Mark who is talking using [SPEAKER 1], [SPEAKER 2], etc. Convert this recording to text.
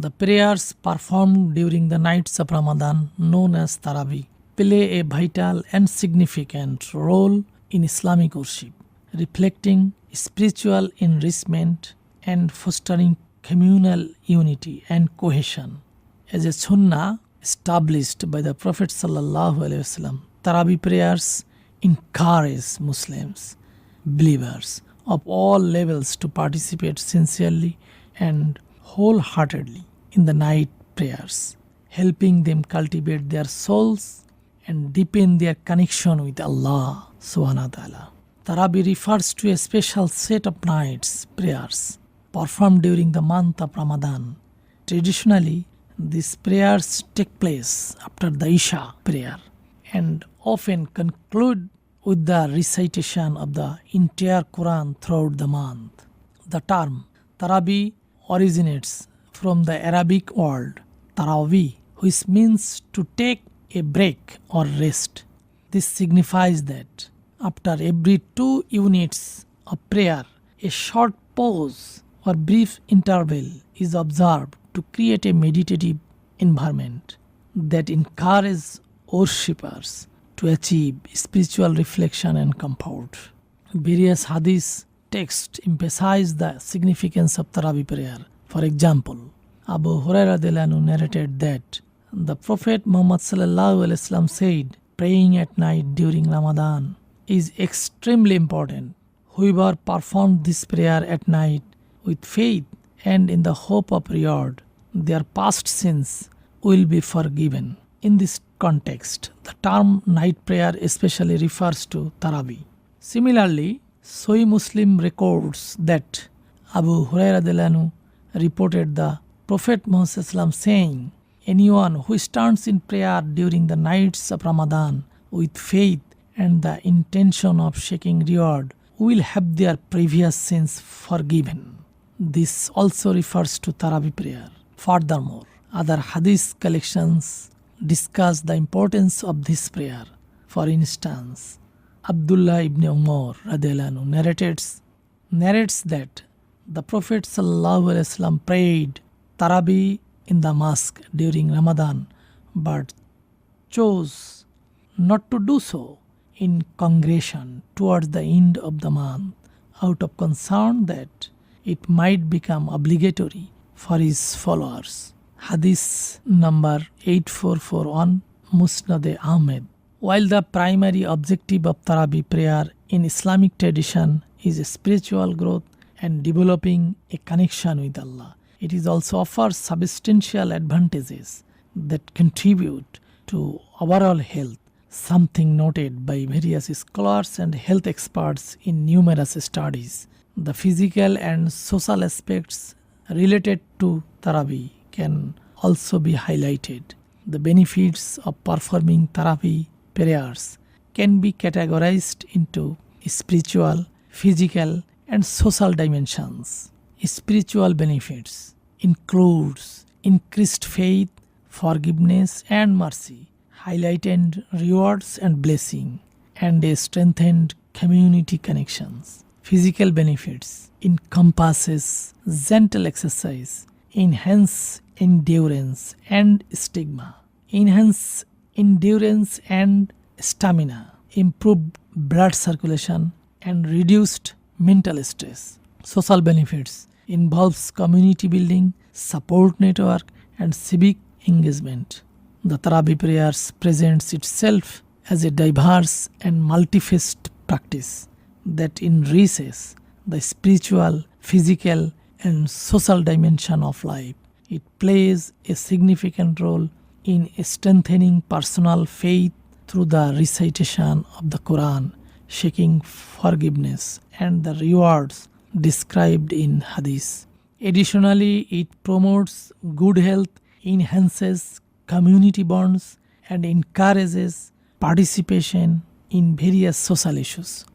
[SPEAKER 1] The prayers performed during the nights of Ramadan, known as taraweeh, play a vital and significant role in Islamic worship, reflecting spiritual enrichment and fostering communal unity and cohesion. As a sunnah established by the Prophet ﷺ, taraweeh prayers encourage Muslims, believers of all levels to participate sincerely and wholeheartedly in the night prayers, helping them cultivate their souls and deepen their connection with Allah subhanahu wa ta'ala. Taraweeh refers to a special set of nights prayers performed during the month of Ramadan. Traditionally, these prayers take place after the Isha prayer and often conclude with the recitation of the entire Quran throughout the month. The term taraweeh originates from the Arabic word taraweeh, which means to take a break or rest. This signifies that after every 2 units of prayer, a short pause or brief interval is observed to create a meditative environment that encourages worshippers to achieve spiritual reflection and comfort. Various hadith texts emphasize the significance of taraweeh prayer. For example, Abu Hurairah narrated that the Prophet Muhammad said, praying at night during Ramadan is extremely important. Whoever performed this prayer at night with faith and in the hope of reward, their past sins will be forgiven. In this context, the term night prayer especially refers to taraweeh. Similarly, Sahih Muslim records that Abu Hurairah reported the Prophet Muhammad saying, anyone who stands in prayer during the nights of Ramadan with faith and the intention of seeking reward will have their previous sins forgiven. This also refers to taraweeh prayer. Furthermore, other hadith collections discuss the importance of this prayer. For instance, Abdullah ibn Umar narrates that the Prophet ﷺ prayed taraweeh in the mosque during Ramadan but chose not to do so in congregation towards the end of the month out of concern that it might become obligatory for his followers. Hadith number 8441, Musnad Ahmed. While the primary objective of taraweeh prayer in Islamic tradition is spiritual growth and developing a connection with Allah, it is also offers substantial advantages that contribute to overall health, something noted by various scholars and health experts in numerous studies. The physical and social aspects related to taraweeh can also be highlighted. The benefits of performing taraweeh prayers can be categorized into spiritual, physical, and social dimensions. Spiritual benefits includes increased faith, forgiveness and mercy, highlighted rewards and blessing, and a strengthened community connections. Physical benefits encompasses gentle exercise, enhance endurance and stamina, improved blood circulation, and reduced mental stress. Social benefits involves community building, support network, and civic engagement. The taraweeh prayers presents itself as a diverse and multifaceted practice that enriches the spiritual, physical, and social dimension of life. It plays a significant role in strengthening personal faith through the recitation of the Quran, seeking forgiveness, and the rewards described in Hadith. Additionally, it promotes good health, enhances community bonds, and encourages participation in various social issues.